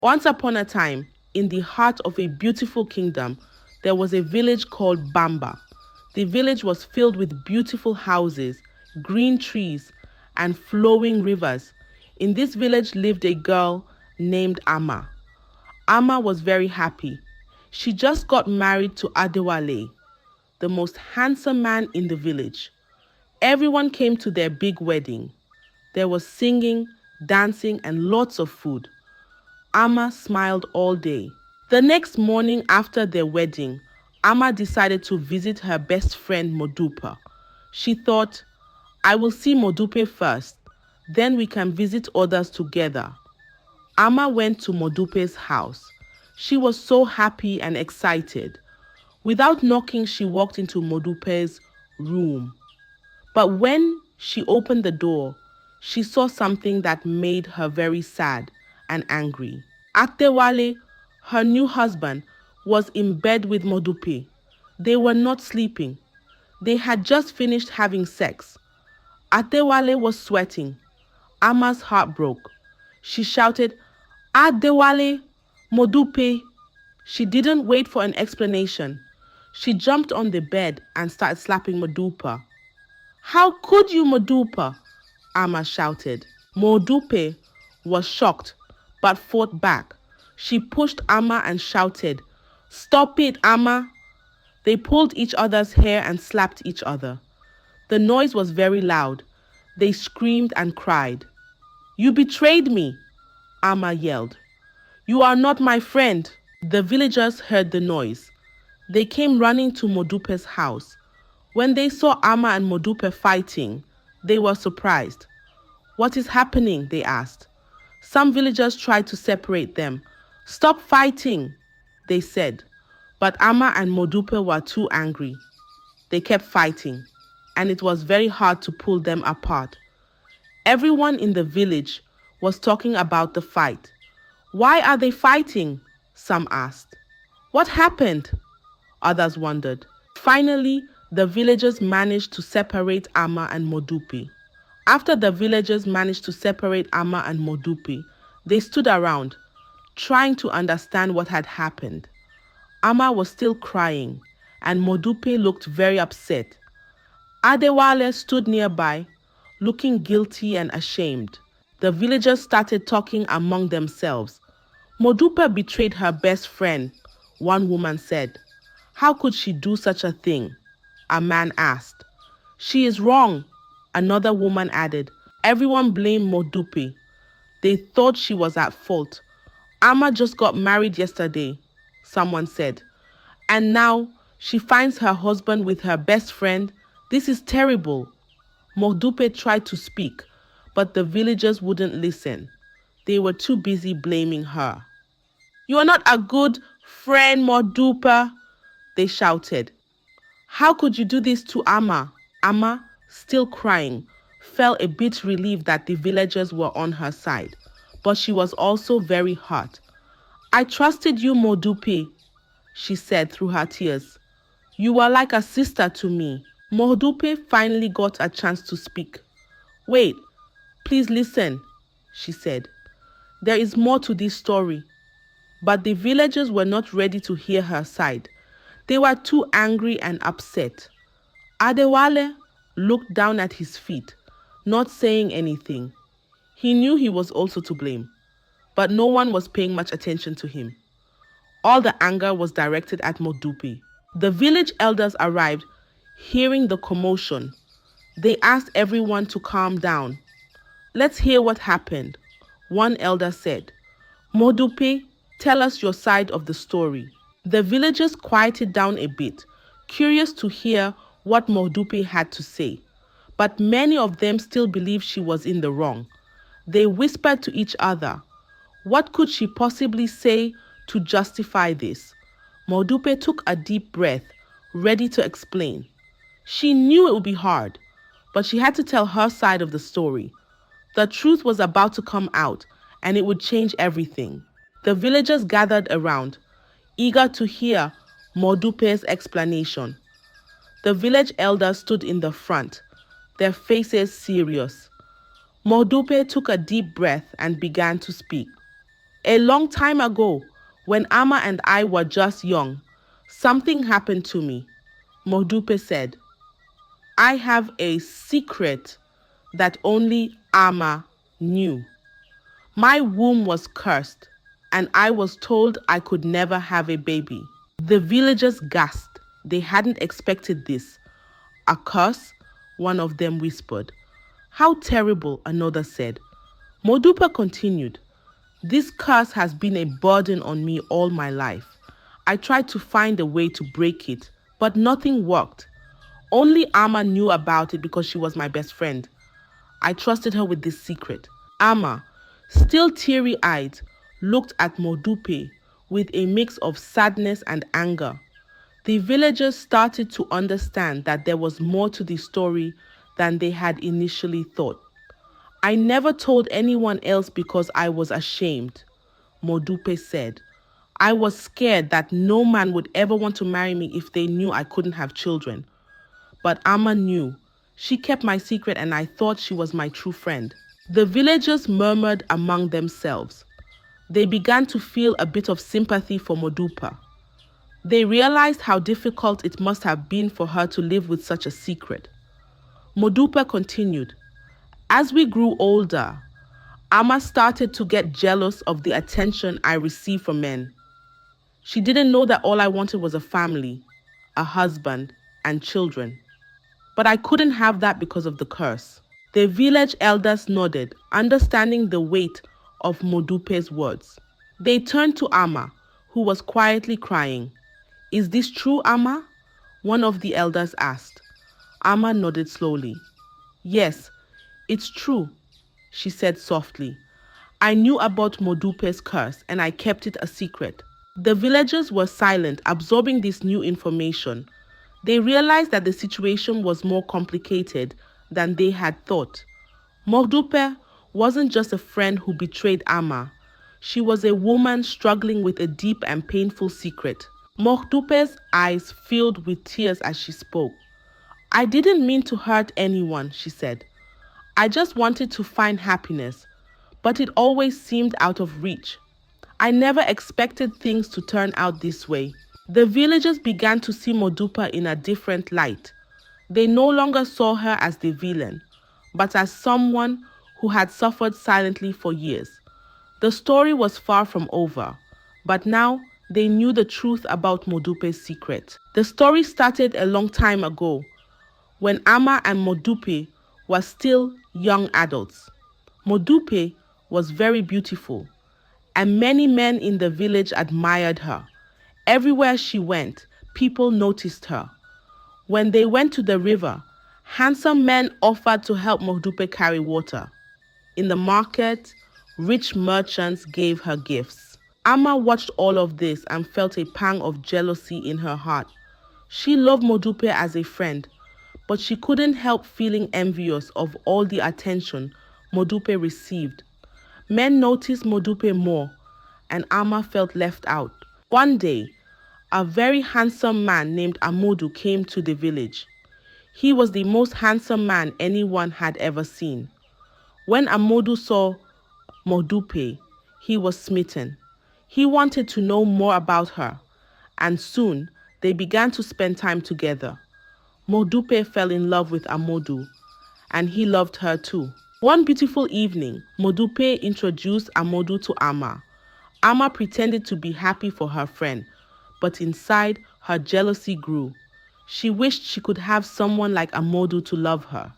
Once upon a time, in the heart of a beautiful kingdom, there was a village called Bamba. The village was filled with beautiful houses, green trees, and flowing rivers. In this village lived a girl named Amma. Amma was very happy. She just got married to Adewale, the most handsome man in the village. Everyone came to their big wedding. There was singing, dancing, and lots of food. Amma smiled all day. The next morning after their wedding, Amma decided to visit her best friend Modupe. She thought, I will see Modupe first, then we can visit others together. Amma went to Modupe's house. She was so happy and excited. Without knocking, she walked into Modupe's room. But when she opened the door, she saw something that made her very sad and angry. Adewale, her new husband, was in bed with Modupe. They were not sleeping. They had just finished having sex. Adewale was sweating. Amma's heart broke. She shouted, Adewale, Modupe. She didn't wait for an explanation. She jumped on the bed and started slapping Modupe. How could you, Modupe? Amma shouted. Modupe was shocked, but fought back. She pushed Amma and shouted, Stop it, Amma! They pulled each other's hair and slapped each other. The noise was very loud. They screamed and cried. You betrayed me, Amma yelled. You are not my friend. The villagers heard the noise. They came running to Modupe's house. When they saw Amma and Modupe fighting, they were surprised. What is happening? They asked. Some villagers tried to separate them. Stop fighting, they said. But Amma and Modupe were too angry. They kept fighting, and it was very hard to pull them apart. Everyone in the village was talking about the fight. Why are they fighting? Some asked. What happened? Others wondered. Finally, the villagers managed to separate Amma and Modupe. After the villagers managed to separate Amma and Modupe, they stood around, trying to understand what had happened. Amma was still crying, and Modupe looked very upset. Adewale stood nearby, looking guilty and ashamed. The villagers started talking among themselves. Modupe betrayed her best friend, one woman said. How could she do such a thing? A man asked. She is wrong, another woman added. Everyone blamed Modupe. They thought she was at fault. Amma just got married yesterday, someone said. And now she finds her husband with her best friend. This is terrible. Modupe tried to speak, but the villagers wouldn't listen. They were too busy blaming her. You are not a good friend, Modupe, they shouted. How could you do this to Amma? Amma, still crying, felt a bit relieved that the villagers were on her side, but she was also very hurt. I trusted you, Modupe, she said through her tears. You were like a sister to me. Modupe finally got a chance to speak. Wait, please listen, she said. There is more to this story. But the villagers were not ready to hear her side. They were too angry and upset. Adewale looked down at his feet, not saying anything. He knew he was also to blame, but no one was paying much attention to him. All the anger was directed at Modupe. The village elders arrived, hearing the commotion. They asked everyone to calm down. Let's hear what happened, one elder said. Modupe, tell us your side of the story. The villagers quieted down a bit, curious to hear what Modupe had to say. But many of them still believed she was in the wrong. They whispered to each other, what could she possibly say to justify this? Modupe took a deep breath, ready to explain. She knew it would be hard, but she had to tell her side of the story. The truth was about to come out, and it would change everything. The villagers gathered around, eager to hear Modupe's explanation. The village elders stood in the front, their faces serious. Modupe took a deep breath and began to speak. A long time ago, when Ama and I were just young, something happened to me. Modupe said, I have a secret that only Ama knew. My womb was cursed, and I was told I could never have a baby. The villagers gasped. They hadn't expected this. A curse? One of them whispered. How terrible, another said. Modupe continued. This curse has been a burden on me all my life. I tried to find a way to break it, but nothing worked. Only Ama knew about it because she was my best friend. I trusted her with this secret. Ama, still teary-eyed, looked at Modupe with a mix of sadness and anger. The villagers started to understand that there was more to the story than they had initially thought. I never told anyone else because I was ashamed, Modupe said. I was scared that no man would ever want to marry me if they knew I couldn't have children. But Ama knew. She kept my secret and I thought she was my true friend. The villagers murmured among themselves. They began to feel a bit of sympathy for Modupe. They realized how difficult it must have been for her to live with such a secret. Modupe continued. As we grew older, Ama started to get jealous of the attention I received from men. She didn't know that all I wanted was a family, a husband, and children. But I couldn't have that because of the curse. The village elders nodded, understanding the weight of Modupe's words. They turned to Ama, who was quietly crying. Is this true, Ama? One of the elders asked. Ama nodded slowly. Yes, it's true, she said softly. I knew about Modupe's curse and I kept it a secret. The villagers were silent, absorbing this new information. They realized that the situation was more complicated than they had thought. Modupe wasn't just a friend who betrayed Ama. She was a woman struggling with a deep and painful secret. Modupe's eyes filled with tears as she spoke. I didn't mean to hurt anyone, she said. I just wanted to find happiness, but it always seemed out of reach. I never expected things to turn out this way. The villagers began to see Modupe in a different light. They no longer saw her as the villain, but as someone who had suffered silently for years. The story was far from over, but now they knew the truth about Modupe's secret. The story started a long time ago, when Ama and Modupe were still young adults. Modupe was very beautiful, and many men in the village admired her. Everywhere she went, people noticed her. When they went to the river, handsome men offered to help Modupe carry water. In the market, rich merchants gave her gifts. Ama watched all of this and felt a pang of jealousy in her heart. She loved Modupe as a friend, but she couldn't help feeling envious of all the attention Modupe received. Men noticed Modupe more, and Ama felt left out. One day, a very handsome man named Amodu came to the village. He was the most handsome man anyone had ever seen. When Amodu saw Modupe, he was smitten. He wanted to know more about her, and soon they began to spend time together. Modupe fell in love with Amodu, and he loved her too. One beautiful evening, Modupe introduced Amodu to Ama. Ama pretended to be happy for her friend, but inside, her jealousy grew. She wished she could have someone like Amodu to love her.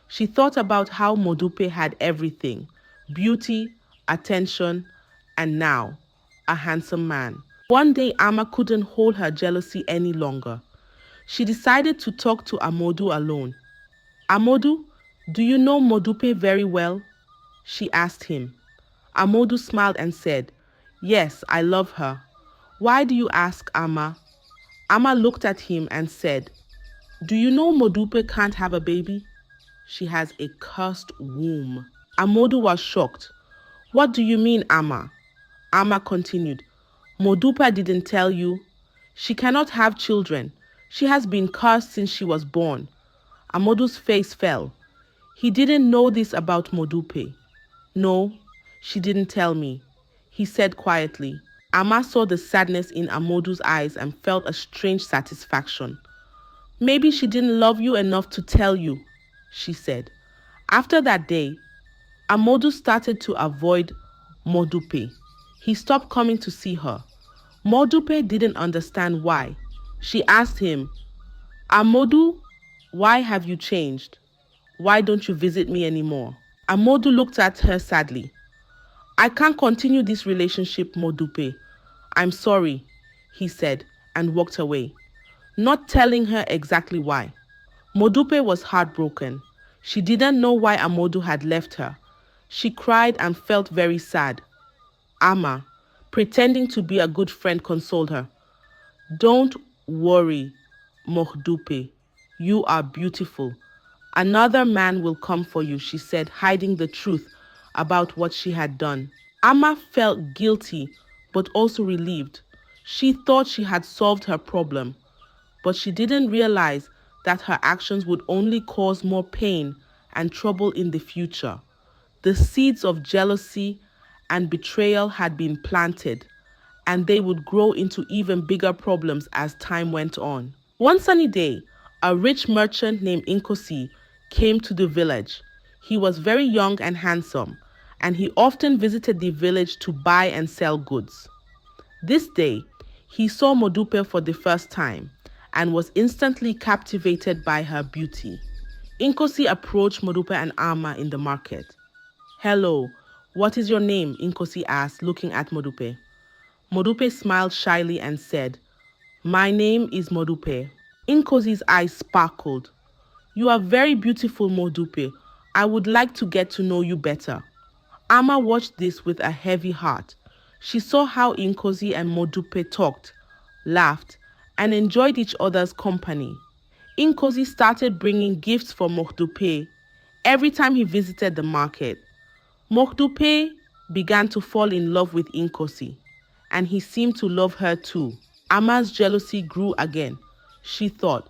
She thought about how Modupe had everything: beauty, attention, and now, a handsome man. One day, Ama couldn't hold her jealousy any longer. She decided to talk to Amodu alone. Amodu, do you know Modupe very well? She asked him. Amodu smiled and said, Yes, I love her. Why do you ask, Ama? Ama looked at him and said, Do you know Modupe can't have a baby? She has a cursed womb. Amodu was shocked. What do you mean, Ama? Ama continued, Modupe didn't tell you. She cannot have children. She has been cursed since she was born. Amodu's face fell. He didn't know this about Modupe. No, she didn't tell me. he said quietly. Amma saw the sadness in Amodu's eyes and felt a strange satisfaction. Maybe she didn't love you enough to tell you, she said. After that day, Amodu started to avoid Modupe. He stopped coming to see her. Modupe didn't understand why. She asked him, Amodu, why have you changed? Why don't you visit me anymore? Amodu looked at her sadly. I can't continue this relationship, Modupe. I'm sorry, he said, and walked away, not telling her exactly why. Modupe was heartbroken. She didn't know why Amodu had left her. She cried and felt very sad. Amma, pretending to be a good friend, consoled her. Don't worry, Modupe. You are beautiful. Another man will come for you, she said, hiding the truth about what she had done. Amma felt guilty, but also relieved. She thought she had solved her problem, but she didn't realize that her actions would only cause more pain and trouble in the future. The seeds of jealousy and betrayal had been planted, and they would grow into even bigger problems as time went on. One sunny day, a rich merchant named Inkosi came to the village. He was very young and handsome, and he often visited the village to buy and sell goods. This day, he saw Modupe for the first time and was instantly captivated by her beauty. Inkosi approached Modupe and Amma in the market. Hello, what is your name? Inkosi asked, looking at Modupe. Modupe smiled shyly and said, My name is Modupe. Inkosi's eyes sparkled. You are very beautiful, Modupe. I would like to get to know you better. Amma watched this with a heavy heart. She saw how Inkosi and Modupe talked, laughed, and enjoyed each other's company. Inkosi started bringing gifts for Modupe every time he visited the market. Modupe began to fall in love with Inkosi, and he seemed to love her too. Amma's jealousy grew again. She thought,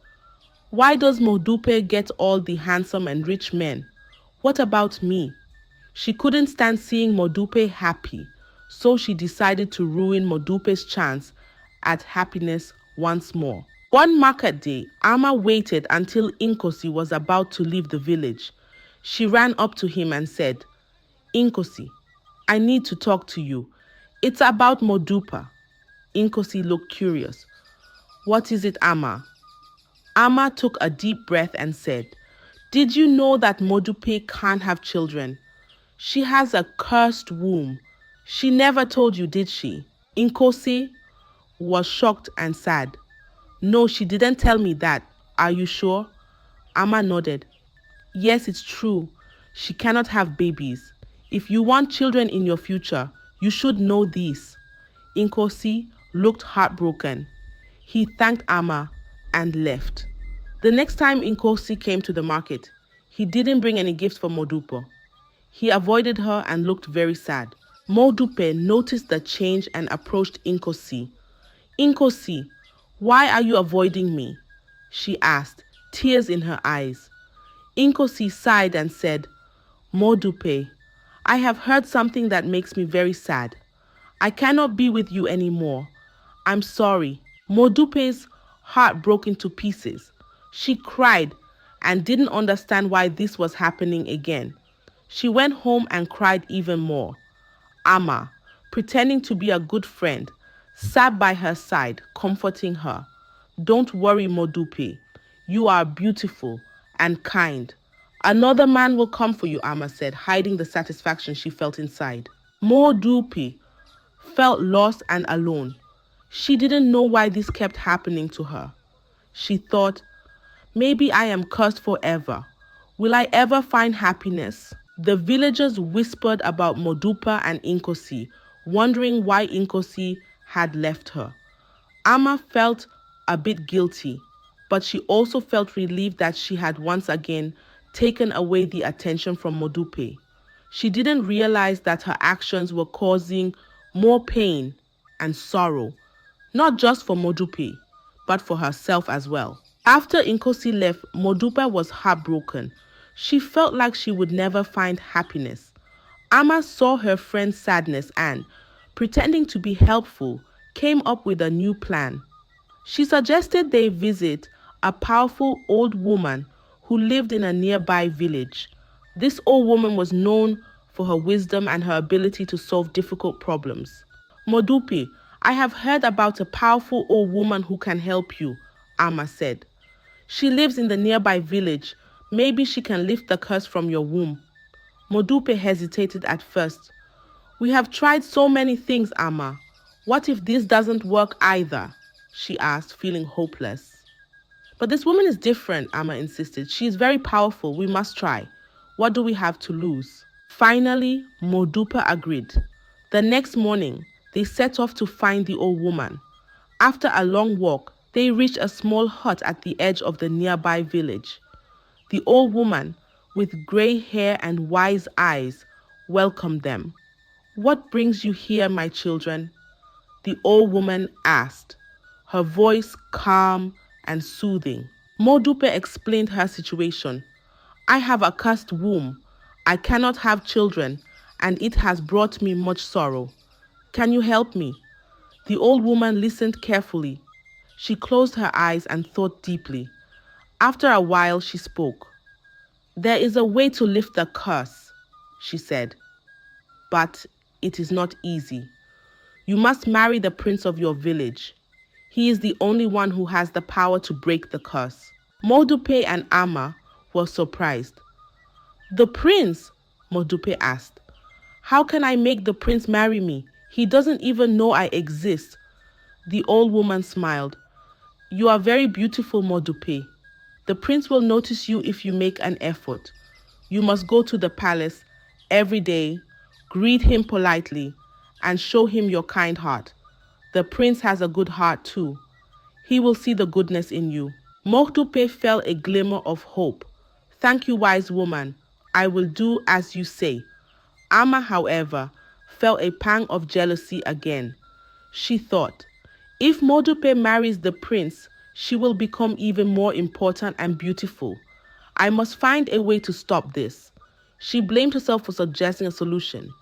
why does Modupe get all the handsome and rich men? What about me? She couldn't stand seeing Modupe happy, so she decided to ruin Modupe's chance at happiness once more. One market day, Amma waited until Inkosi was about to leave the village. She ran up to him and said, Inkosi, I need to talk to you. It's about Modupe. Inkosi looked curious. What is it, Amma? Amma took a deep breath and said, Did you know that Modupe can't have children? She has a cursed womb. She never told you, did she? Inkosi was shocked and sad. No, she didn't tell me that. Are you sure? Amma nodded. Yes, it's true. She cannot have babies. If you want children in your future, you should know this. Inkosi looked heartbroken. He thanked Amma and left. The next time Inkosi came to the market, he didn't bring any gifts for Modupe. He avoided her and looked very sad. Modupe noticed the change and approached Inkosi. Inkosi, why are you avoiding me? She asked, tears in her eyes. Inkosi sighed and said, Modupe, I have heard something that makes me very sad. I cannot be with you anymore. I'm sorry. Modupe's heart broke into pieces. She cried and didn't understand why this was happening again. She went home and cried even more. Amma, pretending to be a good friend, sat by her side, comforting her. Don't worry, Modupe. You are beautiful and kind. Another man will come for you, Amma said, hiding the satisfaction she felt inside. Modupe felt lost and alone. She didn't know why this kept happening to her. She thought, maybe I am cursed forever. Will I ever find happiness? The villagers whispered about Modupe and Inkosi, wondering why Inkosi had left her. Amma felt a bit guilty, but she also felt relieved that she had once again taken away the attention from Modupe. She didn't realize that her actions were causing more pain and sorrow, not just for Modupe, but for herself as well. After Inkosi left, Modupe was heartbroken. She felt like she would never find happiness. Amma saw her friend's sadness and, pretending to be helpful, came up with a new plan. She suggested they visit a powerful old woman who lived in a nearby village. This old woman was known for her wisdom and her ability to solve difficult problems. Modupe, I have heard about a powerful old woman who can help you, Amma said. She lives in the nearby village. Maybe she can lift the curse from your womb. Modupe hesitated at first. We have tried so many things, Amma. What if this doesn't work either? She asked, feeling hopeless. But this woman is different, Amma insisted. She is very powerful. We must try. What do we have to lose? Finally, Modupe agreed. The next morning, they set off to find the old woman. After a long walk, they reached a small hut at the edge of the nearby village. The old woman, with grey hair and wise eyes, welcomed them. What brings you here, my children? The old woman asked, her voice calm and soothing. Modupe explained her situation. I have a cursed womb. I cannot have children, and it has brought me much sorrow. Can you help me? The old woman listened carefully. She closed her eyes and thought deeply. After a while, she spoke. There is a way to lift the curse, she said, but it is not easy. You must marry the prince of your village. He is the only one who has the power to break the curse. Modupe and Amma were surprised. The prince? Modupe asked. How can I make the prince marry me? He doesn't even know I exist. The old woman smiled. You are very beautiful, Modupe. The prince will notice you if you make an effort. You must go to the palace every day, greet him politely, and show him your kind heart. The prince has a good heart too. He will see the goodness in you. Modupe felt a glimmer of hope. Thank you, wise woman. I will do as you say. Amma, however, felt a pang of jealousy again. She thought, if Modupe marries the prince, she will become even more important and beautiful. I must find a way to stop this. She blamed herself for suggesting a solution.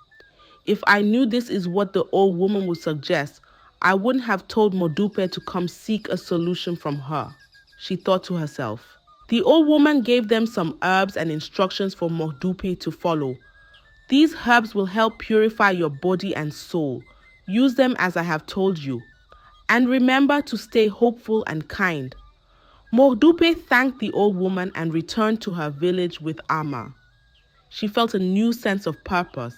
If I knew this is what the old woman would suggest, I wouldn't have told Modupe to come seek a solution from her, she thought to herself. The old woman gave them some herbs and instructions for Modupe to follow. These herbs will help purify your body and soul. Use them as I have told you. And remember to stay hopeful and kind. Modupe thanked the old woman and returned to her village with Amma. She felt a new sense of purpose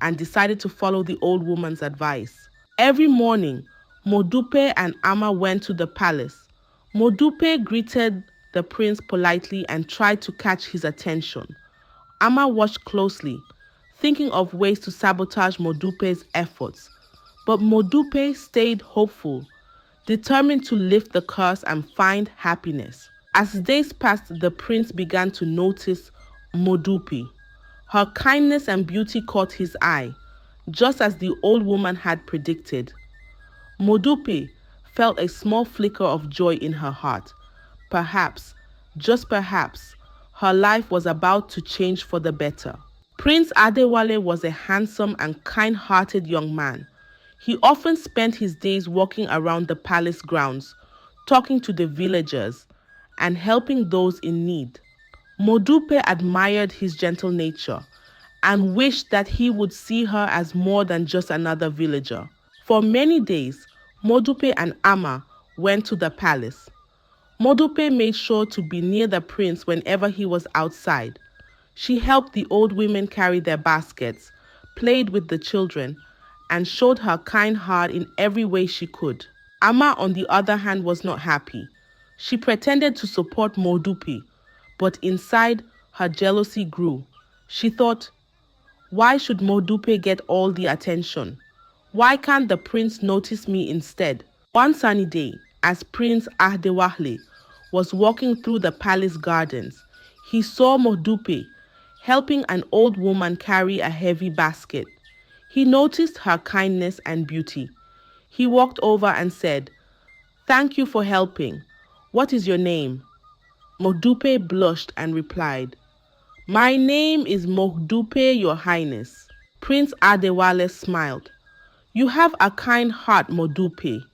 and decided to follow the old woman's advice. Every morning, Modupe and Amma went to the palace. Modupe greeted the prince politely and tried to catch his attention. Amma watched closely, thinking of ways to sabotage Modupe's efforts. But Modupe stayed hopeful, determined to lift the curse and find happiness. As days passed, the prince began to notice Modupe. Her kindness and beauty caught his eye, just as the old woman had predicted. Modupe felt a small flicker of joy in her heart. Perhaps, just perhaps, her life was about to change for the better. Prince Adewale was a handsome and kind-hearted young man. He often spent his days walking around the palace grounds, talking to the villagers, and helping those in need. Modupe admired his gentle nature and wished that he would see her as more than just another villager. For many days, Modupe and Amma went to the palace. Modupe made sure to be near the prince whenever he was outside. She helped the old women carry their baskets, played with the children, and showed her kind heart in every way she could. Amma, on the other hand, was not happy. She pretended to support Modupe, but inside, her jealousy grew. She thought, why should Modupe get all the attention? Why can't the prince notice me instead? One sunny day, as Prince Adewale was walking through the palace gardens, he saw Modupe helping an old woman carry a heavy basket. He noticed her kindness and beauty. He walked over and said, "Thank you for helping. What is your name?" Modupe blushed and replied, "My name is Modupe, Your Highness." Prince Adewale smiled. You have a kind heart, Modupe.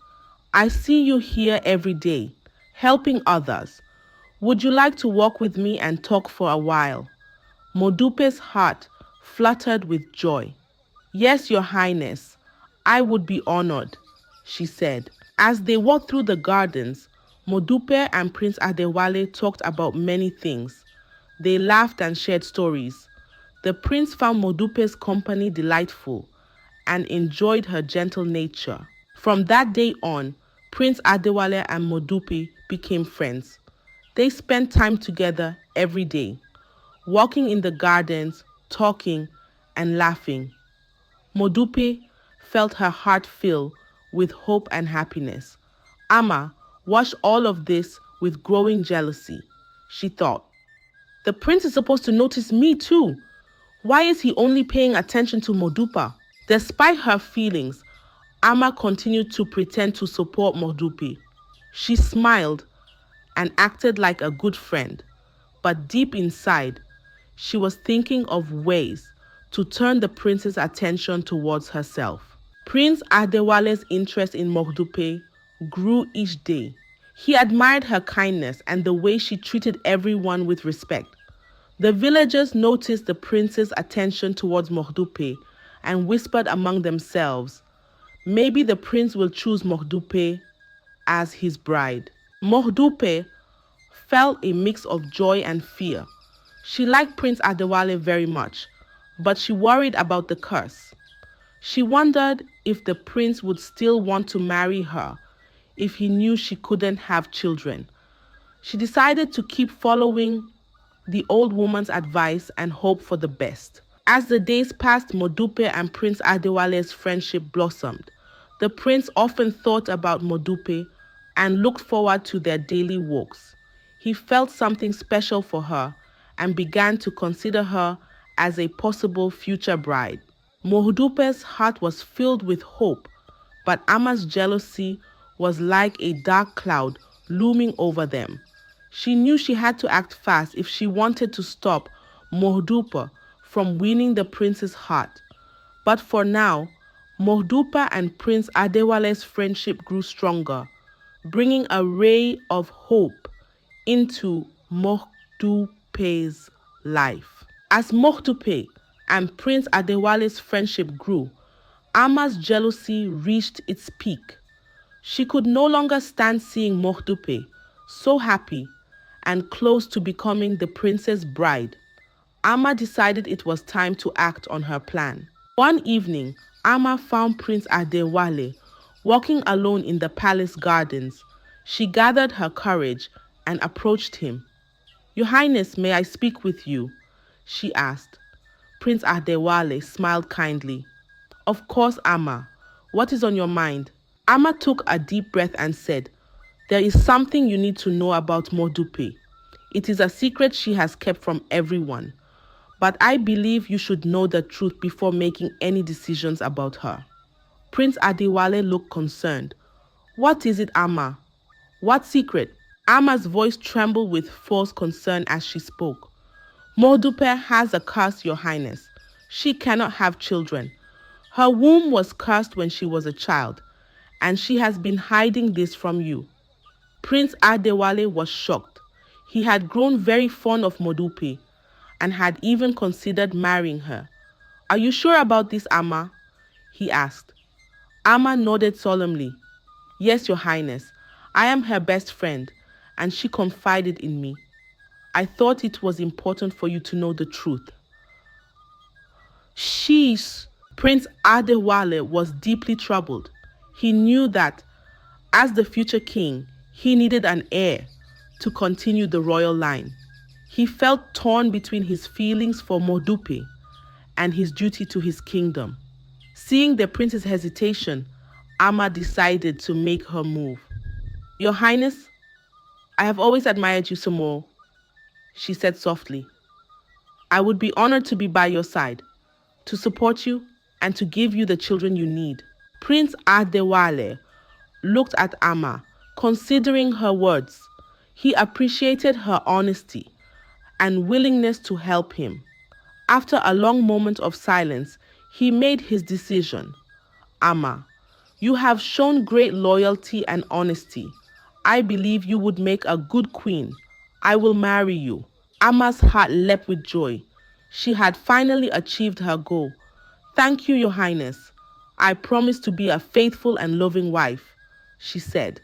I see you here every day, helping others. Would you like to walk with me and talk for a while? Modupe's heart fluttered with joy. Yes, Your Highness, I would be honored, she said. As they walked through the gardens, Modupe and Prince Adewale talked about many things. They laughed and shared stories. The prince found Modupe's company delightful and enjoyed her gentle nature. From that day on, Prince Adewale and Modupe became friends. They spent time together every day, walking in the gardens, talking, and laughing. Modupe felt her heart fill with hope and happiness. Amma watched all of this with growing jealousy. She thought, the prince is supposed to notice me too. Why is he only paying attention to Modupe? Despite her feelings, Amma continued to pretend to support Modupe. She smiled and acted like a good friend, but deep inside, she was thinking of ways to turn the prince's attention towards herself. Prince Adewale's interest in Modupe grew each day. He admired her kindness and the way she treated everyone with respect. The villagers noticed the prince's attention towards Modupe and whispered among themselves, maybe the prince will choose Modupe as his bride. Modupe felt a mix of joy and fear. She liked Prince Adewale very much, but she worried about the curse. She wondered if the prince would still want to marry her if he knew she couldn't have children. She decided to keep following the old woman's advice and hope for the best. As the days passed, Modupe and Prince Adewale's friendship blossomed. The prince often thought about Modupe and looked forward to their daily walks. He felt something special for her and began to consider her as a possible future bride. Modupe's heart was filled with hope, but Amma's jealousy was like a dark cloud looming over them. She knew she had to act fast if she wanted to stop Modupe from winning the prince's heart. But for now, Modupe and Prince Adewale's friendship grew stronger, bringing a ray of hope into Modupe's life. As Modupe and Prince Adewale's friendship grew, Amma's jealousy reached its peak. She could no longer stand seeing Modupe so happy and close to becoming the prince's bride. Amma decided it was time to act on her plan. One evening, Amma found Prince Adewale walking alone in the palace gardens. She gathered her courage and approached him. Your Highness, may I speak with you? She asked. Prince Adewale smiled kindly. Of course, Amma. What is on your mind? Amma took a deep breath and said, there is something you need to know about Modupe. It is a secret she has kept from everyone. But I believe you should know the truth before making any decisions about her. Prince Adewale looked concerned. What is it, Amma? What secret? Amma's voice trembled with false concern as she spoke. Modupe has a curse, Your Highness. She cannot have children. Her womb was cursed when she was a child, and she has been hiding this from you. Prince Adewale was shocked. He had grown very fond of Modupe and had even considered marrying her. Are you sure about this, Amma? He asked. Amma nodded solemnly. Yes, Your Highness. I am her best friend, and she confided in me. I thought it was important for you to know the truth. Prince Adewale was deeply troubled. He knew that, as the future king, he needed an heir to continue the royal line. He felt torn between his feelings for Modupe and his duty to his kingdom. Seeing the prince's hesitation, Amma decided to make her move. Your Highness, I have always admired you some more, she said softly. I would be honored to be by your side, to support you and to give you the children you need. Prince Adewale looked at Amma, considering her words. He appreciated her honesty and willingness to help him. After a long moment of silence, he made his decision. Amma, you have shown great loyalty and honesty. I believe you would make a good queen. I will marry you. Amma's heart leapt with joy. She had finally achieved her goal. Thank you, Your Highness. I promise to be a faithful and loving wife, she said,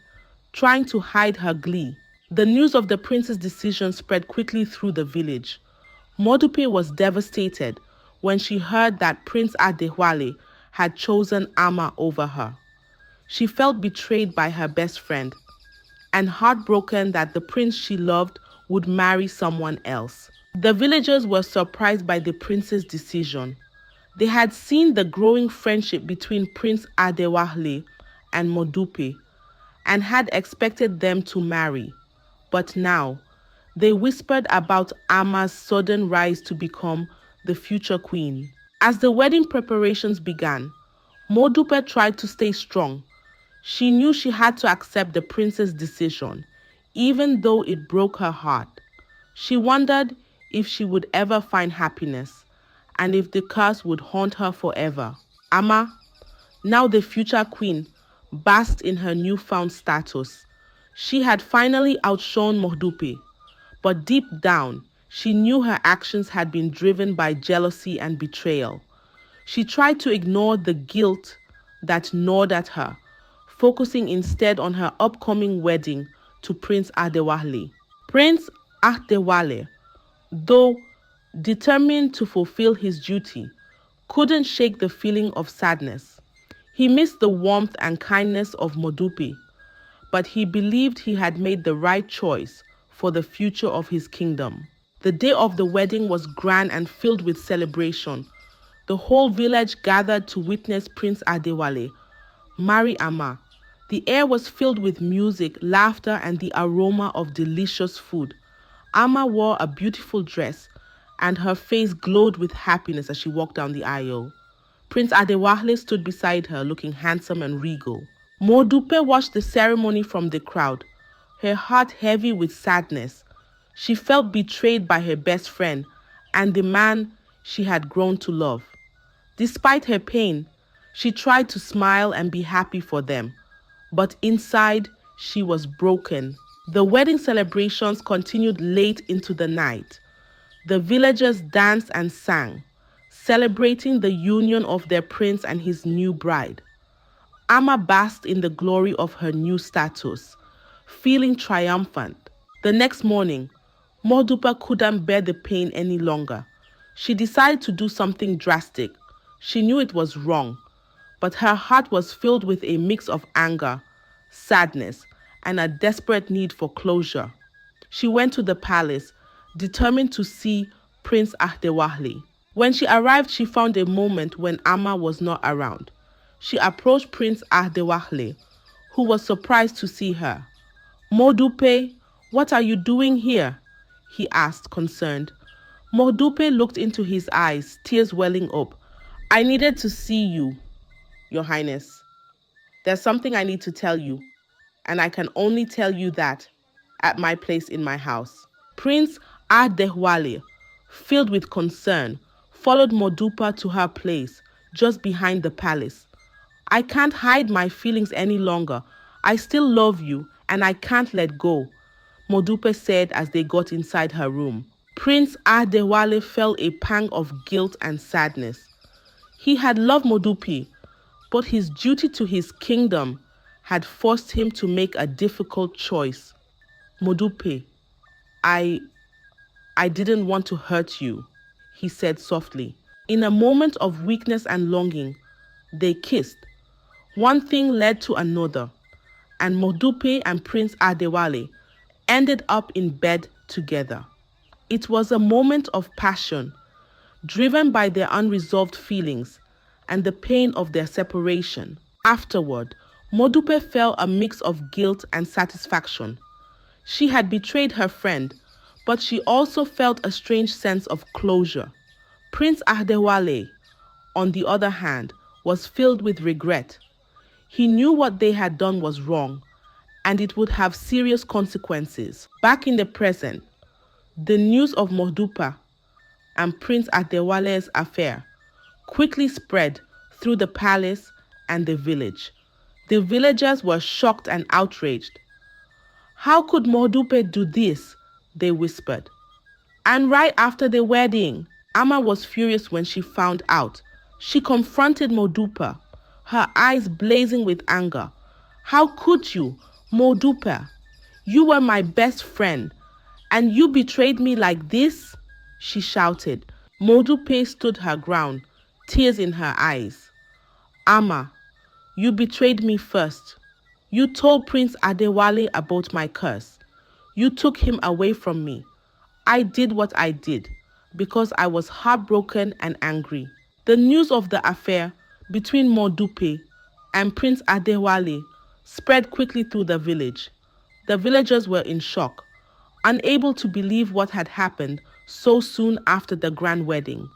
trying to hide her glee. The news of the prince's decision spread quickly through the village. Modupe was devastated when she heard that Prince Adewale had chosen Amma over her. She felt betrayed by her best friend and heartbroken that the prince she loved would marry someone else. The villagers were surprised by the prince's decision. They had seen the growing friendship between Prince Adewale and Modupe and had expected them to marry. But now, they whispered about Amma's sudden rise to become the future queen. As the wedding preparations began, Modupe tried to stay strong. She knew she had to accept the prince's decision, even though it broke her heart. She wondered if she would ever find happiness and if the curse would haunt her forever. Amma, now the future queen, basked in her newfound status. She had finally outshone Modupe, but deep down, she knew her actions had been driven by jealousy and betrayal. She tried to ignore the guilt that gnawed at her, focusing instead on her upcoming wedding to Prince Adewale. Prince Adewale, though determined to fulfill his duty, couldn't shake the feeling of sadness. He missed the warmth and kindness of Modupe, but he believed he had made the right choice for the future of his kingdom. The day of the wedding was grand and filled with celebration. The whole village gathered to witness Prince Adewale marry Amma. The air was filled with music, laughter, and the aroma of delicious food. Amma wore a beautiful dress, and her face glowed with happiness as she walked down the aisle. Prince Adewale stood beside her, looking handsome and regal. Modupe watched the ceremony from the crowd, her heart heavy with sadness. She felt betrayed by her best friend and the man she had grown to love. Despite her pain, she tried to smile and be happy for them, but inside she was broken. The wedding celebrations continued late into the night. The villagers danced and sang, celebrating the union of their prince and his new bride. Amma basked in the glory of her new status, feeling triumphant. The next morning, Modupe couldn't bear the pain any longer. She decided to do something drastic. She knew it was wrong, but her heart was filled with a mix of anger, sadness, and a desperate need for closure. She went to the palace, determined to see Prince Adewale. When she arrived, she found a moment when Amma was not around. She approached Prince Adewale, who was surprised to see her. "Modupe, what are you doing here?" he asked, concerned. Modupe looked into his eyes, tears welling up. "I needed to see you, Your Highness. There's something I need to tell you, and I can only tell you that at my place in my house." Prince Adewale, filled with concern, followed Modupe to her place, just behind the palace. "I can't hide my feelings any longer. I still love you, and I can't let go," Modupe said as they got inside her room. Prince Adewale felt a pang of guilt and sadness. He had loved Modupe, but his duty to his kingdom had forced him to make a difficult choice. "Modupe, I didn't want to hurt you," he said softly. In a moment of weakness and longing, they kissed. One thing led to another, and Modupe and Prince Adewale ended up in bed together. It was a moment of passion, driven by their unresolved feelings and the pain of their separation. Afterward, Modupe felt a mix of guilt and satisfaction. She had betrayed her friend, but she also felt a strange sense of closure. Prince Adewale, on the other hand, was filled with regret. He knew what they had done was wrong, and it would have serious consequences. Back in the present, the news of Modupe and Prince Adewale's affair quickly spread through the palace and the village. The villagers were shocked and outraged. "How could Modupe do this?" they whispered. And right after the wedding, Amma was furious when she found out. She confronted Modupe, her eyes blazing with anger. "How could you, Modupe? You were my best friend, and you betrayed me like this?" she shouted. Modupe stood her ground, tears in her eyes. "Amma, you betrayed me first. You told Prince Adewale about my curse. You took him away from me. I did what I did because I was heartbroken and angry." The news of the affair between Modupe and Prince Adewale spread quickly through the village. The villagers were in shock, unable to believe what had happened so soon after the grand wedding.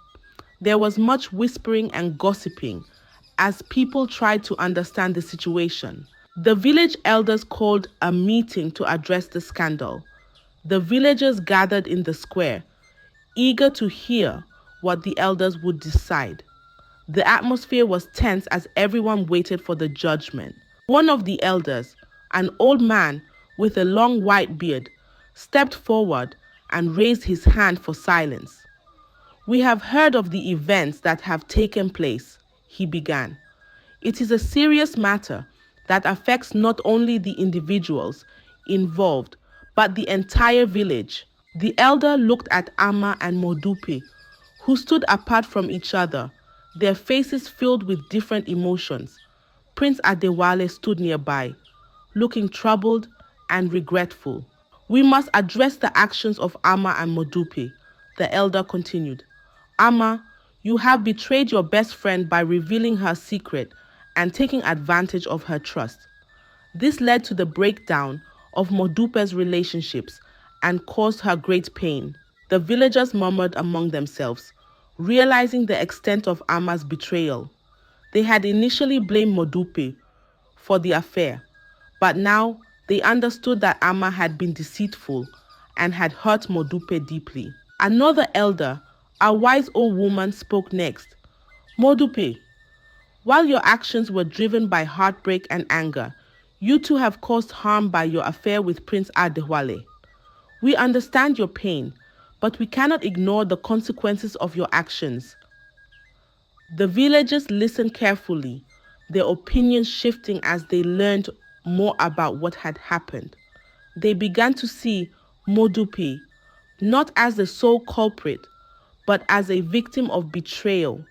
There was much whispering and gossiping as people tried to understand the situation. The village elders called a meeting to address the scandal. The villagers gathered in the square, eager to hear what the elders would decide. The atmosphere was tense as everyone waited for the judgment. One of the elders, an old man with a long white beard, stepped forward and raised his hand for silence. "We have heard of the events that have taken place," he began. "It is a serious matter that affects not only the individuals involved, but the entire village." The elder looked at Amma and Modupe, who stood apart from each other, their faces filled with different emotions. Prince Adewale stood nearby, looking troubled and regretful. "We must address the actions of Amma and Modupe," the elder continued. "Amma, you have betrayed your best friend by revealing her secret and taking advantage of her trust. This led to the breakdown of Modupe's relationships and caused her great pain." The villagers murmured among themselves, realizing the extent of Amma's betrayal. They had initially blamed Modupe for the affair, but now they understood that Amma had been deceitful and had hurt Modupe deeply. Another elder, a wise old woman, spoke next. "Modupe, while your actions were driven by heartbreak and anger, you too have caused harm by your affair with Prince Adewale. We understand your pain, but we cannot ignore the consequences of your actions." The villagers listened carefully, their opinions shifting as they learned more about what had happened. They began to see Modupe not as the sole culprit, but as a victim of betrayal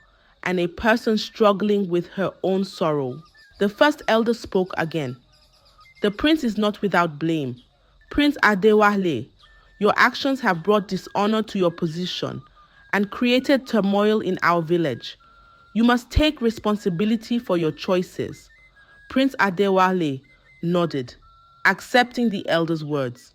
and a person struggling with her own sorrow. The first elder spoke again. "The prince is not without blame. Prince Adewale, your actions have brought dishonor to your position and created turmoil in our village. You must take responsibility for your choices." Prince Adewale nodded, accepting the elder's words.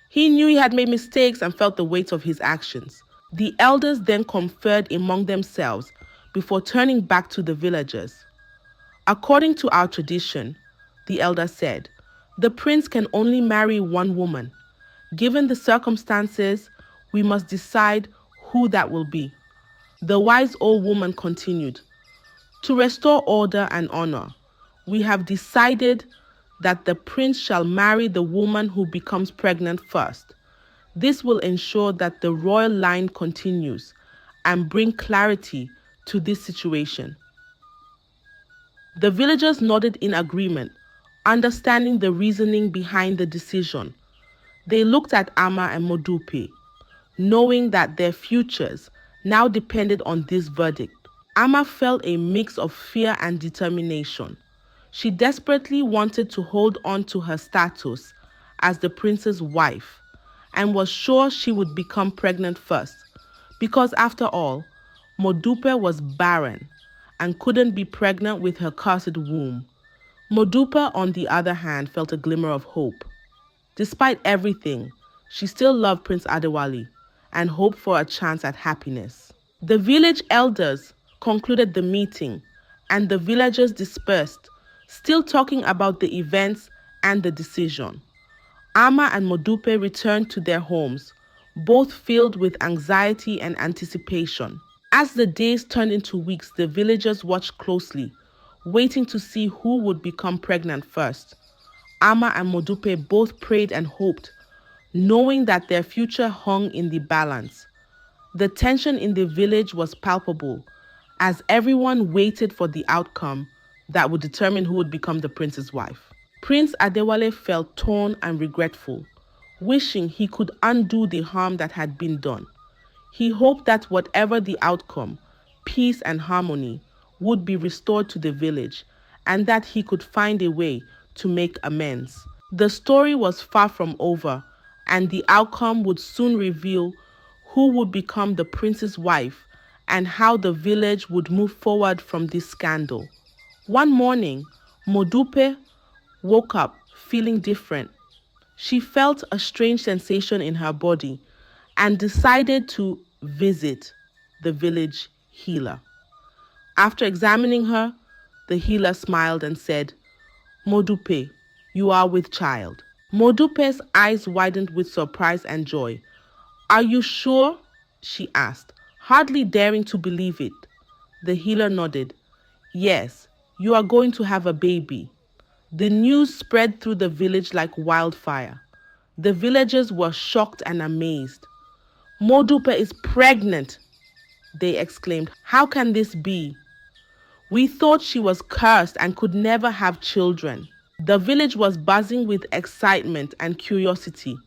He knew he had made mistakes and felt the weight of his actions. The elders then conferred among themselves before turning back to the villagers. "According to our tradition," the elder said, "the prince can only marry one woman. Given the circumstances, we must decide who that will be." The wise old woman continued, "To restore order and honor, we have decided that the prince shall marry the woman who becomes pregnant first. This will ensure that the royal line continues and bring clarity to this situation." The villagers nodded in agreement, understanding the reasoning behind the decision. They looked at Amma and Modupe, knowing that their futures now depended on this verdict. Amma felt a mix of fear and determination. She desperately wanted to hold on to her status as the prince's wife and was sure she would become pregnant first, because after all, Modupe was barren and couldn't be pregnant with her cursed womb. Modupe, on the other hand, felt a glimmer of hope. Despite everything, she still loved Prince Adewale and hoped for a chance at happiness. The village elders concluded the meeting, and the villagers dispersed, still talking about the events and the decision. Amma and Modupe returned to their homes, both filled with anxiety and anticipation. As the days turned into weeks, the villagers watched closely, waiting to see who would become pregnant first. Ama and Modupe both prayed and hoped, knowing that their future hung in the balance. The tension in the village was palpable, as everyone waited for the outcome that would determine who would become the prince's wife. Prince Adewale felt torn and regretful, wishing he could undo the harm that had been done. He hoped that whatever the outcome, peace and harmony would be restored to the village, and that he could find a way to make amends. The story was far from over, and the outcome would soon reveal who would become the prince's wife and how the village would move forward from this scandal. One morning, Modupe woke up feeling different. She felt a strange sensation in her body and decided to visit the village healer. After examining her, the healer smiled and said, "Modupe, you are with child." Modupe's eyes widened with surprise and joy. "Are you sure?" she asked, hardly daring to believe it. The healer nodded. "Yes, you are going to have a baby." The news spread through the village like wildfire. The villagers were shocked and amazed. "Modupe is pregnant!" they exclaimed. "How can this be? We thought she was cursed and could never have children." The village was buzzing with excitement and curiosity.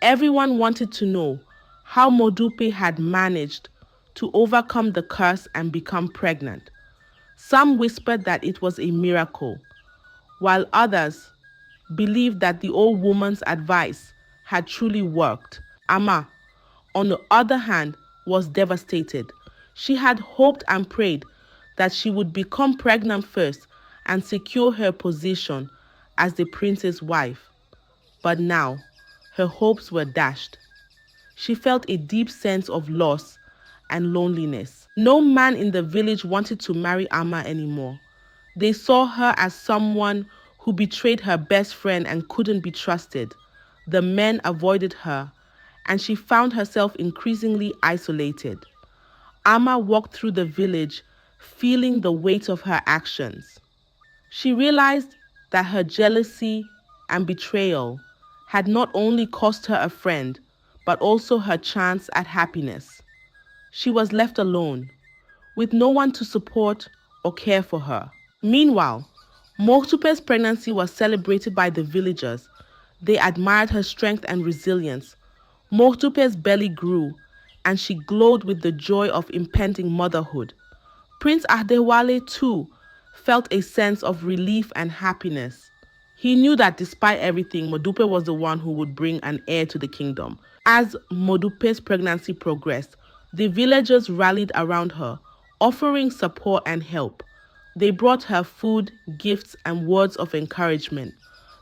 Everyone wanted to know how Modupe had managed to overcome the curse and become pregnant. Some whispered that it was a miracle, while others believed that the old woman's advice had truly worked. Ama, on the other hand, was devastated. She had hoped and prayed that she would become pregnant first and secure her position as the prince's wife. But now, her hopes were dashed. She felt a deep sense of loss and loneliness. No man in the village wanted to marry Ama anymore. They saw her as someone who betrayed her best friend and couldn't be trusted. The men avoided her, and she found herself increasingly isolated. Ama walked through the village, feeling the weight of her actions. She realized that her jealousy and betrayal had not only cost her a friend, but also her chance at happiness. She was left alone, with no one to support or care for her. Meanwhile, Motupe's pregnancy was celebrated by the villagers. They admired her strength and resilience. Motupe's belly grew, and she glowed with the joy of impending motherhood. Prince Adewale, too, felt a sense of relief and happiness. He knew that despite everything, Modupe was the one who would bring an heir to the kingdom. As Modupe's pregnancy progressed, the villagers rallied around her, offering support and help. They brought her food, gifts, and words of encouragement.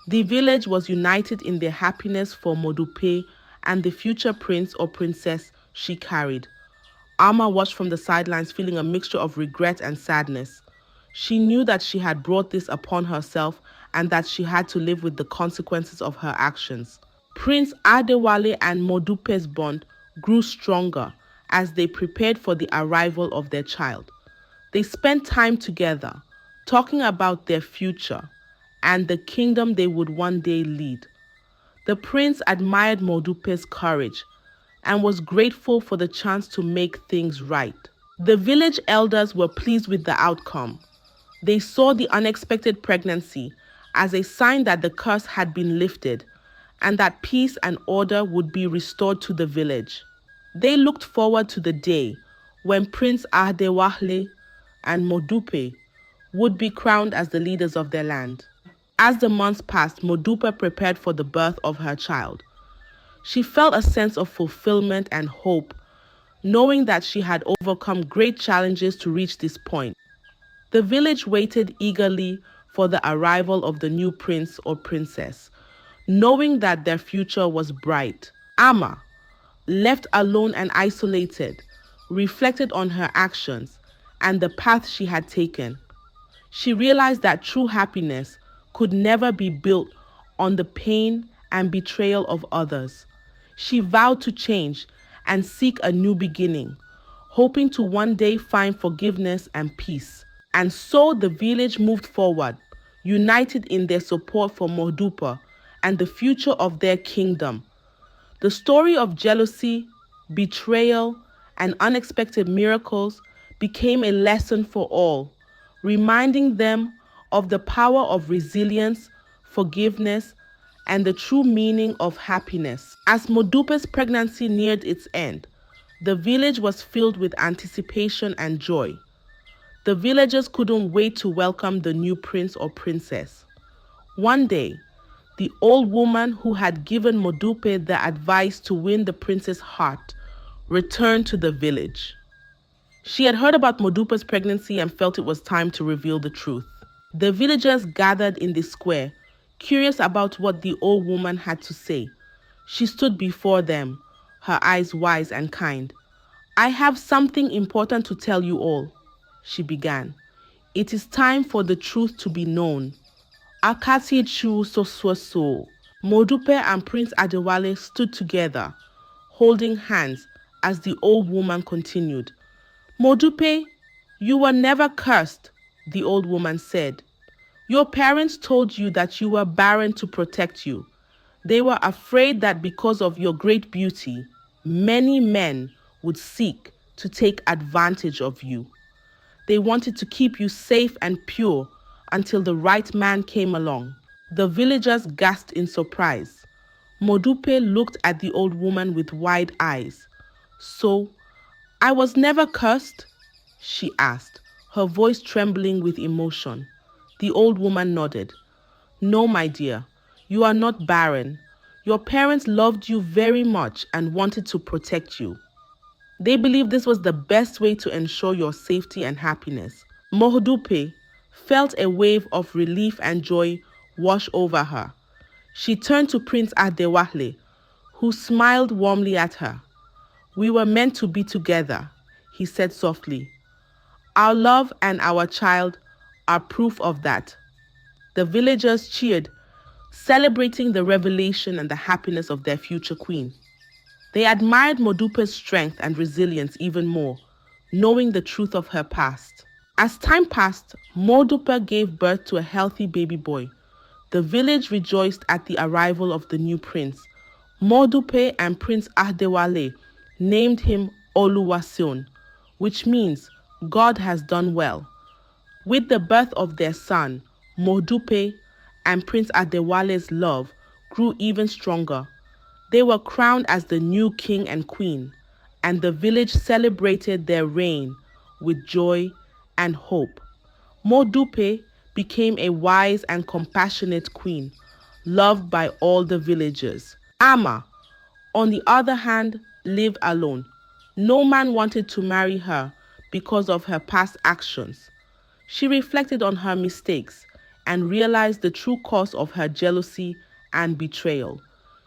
The village was united in their happiness for Modupe and the future prince or princess she carried. Ama watched from the sidelines, feeling a mixture of regret and sadness. She knew that she had brought this upon herself and that she had to live with the consequences of her actions. Prince Adewale and Modupe's bond grew stronger as they prepared for the arrival of their child. They spent time together, talking about their future and the kingdom they would one day lead. The prince admired Modupe's courage and was grateful for the chance to make things right. The village elders were pleased with the outcome. They saw the unexpected pregnancy as a sign that the curse had been lifted and that peace and order would be restored to the village. They looked forward to the day when Prince Adewale and Modupe would be crowned as the leaders of their land. As the months passed, Modupe prepared for the birth of her child. She felt a sense of fulfillment and hope, knowing that she had overcome great challenges to reach this point. The village waited eagerly for the arrival of the new prince or princess, knowing that their future was bright. Ama, left alone and isolated, reflected on her actions and the path she had taken. She realized that true happiness could never be built on the pain and betrayal of others. She vowed to change and seek a new beginning, hoping to one day find forgiveness and peace. And so the village moved forward, united in their support for Modupe and the future of their kingdom. The story of jealousy, betrayal, and unexpected miracles became a lesson for all, reminding them of the power of resilience, forgiveness, and the true meaning of happiness. As Modupe's pregnancy neared its end, the village was filled with anticipation and joy. The villagers couldn't wait to welcome the new prince or princess. One day, the old woman who had given Modupe the advice to win the prince's heart returned to the village. She had heard about Modupe's pregnancy and felt it was time to reveal the truth. The villagers gathered in the square, curious about what the old woman had to say. She stood before them, her eyes wise and kind. "I have something important to tell you all," she began. "It is time for the truth to be known." Akasi Chu so. Modupe and Prince Adewale stood together, holding hands as the old woman continued. "Modupe, you were never cursed," the old woman said. "Your parents told you that you were barren to protect you. They were afraid that because of your great beauty, many men would seek to take advantage of you. They wanted to keep you safe and pure until the right man came along." The villagers gasped in surprise. Modupe looked at the old woman with wide eyes. "So, I was never cursed?" she asked, her voice trembling with emotion. The old woman nodded. "No, my dear, you are not barren. Your parents loved you very much and wanted to protect you. They believed this was the best way to ensure your safety and happiness." Modupe felt a wave of relief and joy wash over her. She turned to Prince Adewale, who smiled warmly at her. "We were meant to be together," he said softly. "Our love and our child are proof of that." The villagers cheered, celebrating the revelation and the happiness of their future queen. They admired Modupe's strength and resilience even more, knowing the truth of her past. As time passed, Modupe gave birth to a healthy baby boy. The village rejoiced at the arrival of the new prince. Modupe and Prince Adewale named him Oluwaseun, which means God has done well. With the birth of their son, Modupe and Prince Adewale's love grew even stronger. They were crowned as the new king and queen, and the village celebrated their reign with joy and hope. Modupe became a wise and compassionate queen, loved by all the villagers. Ama, on the other hand, lived alone. No man wanted to marry her because of her past actions. She reflected on her mistakes and realized the true cause of her jealousy and betrayal.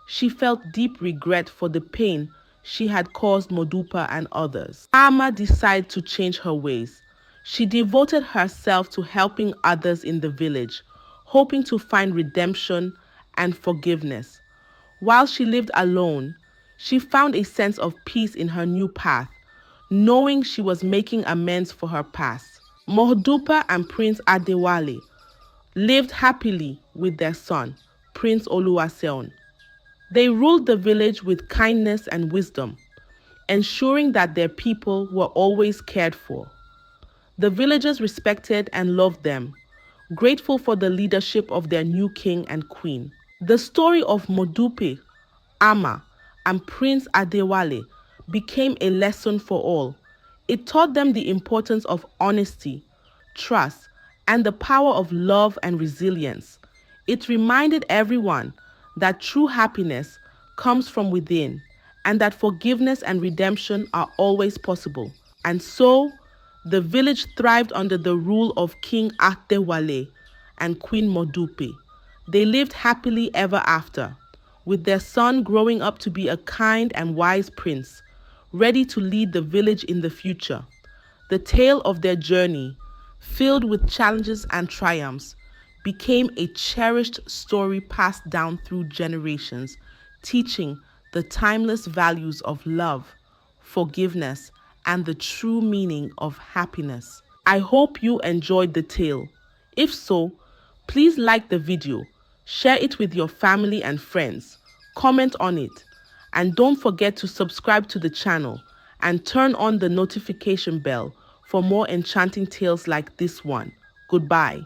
She felt deep regret for the pain she had caused Modupe and others. Ama decided to change her ways. She devoted herself to helping others in the village, hoping to find redemption and forgiveness. While she lived alone, she found a sense of peace in her new path, knowing she was making amends for her past. Modupe and Prince Adewale lived happily with their son, Prince Oluwaseun. They ruled the village with kindness and wisdom, ensuring that their people were always cared for. The villagers respected and loved them, grateful for the leadership of their new king and queen. The story of Modupe, Ama, and Prince Adewale became a lesson for all. It taught them the importance of honesty, trust, and the power of love and resilience. It reminded everyone that true happiness comes from within and that forgiveness and redemption are always possible. And so, the village thrived under the rule of King Adewale and Queen Modupe. They lived happily ever after, with their son growing up to be a kind and wise prince, ready to lead the village in the future. The tale of their journey, filled with challenges and triumphs, became a cherished story passed down through generations, teaching the timeless values of love, forgiveness, and the true meaning of happiness. I hope you enjoyed the tale. If so, please like the video, share it with your family and friends, comment on it, and don't forget to subscribe to the channel and turn on the notification bell for more enchanting tales like this one. Goodbye.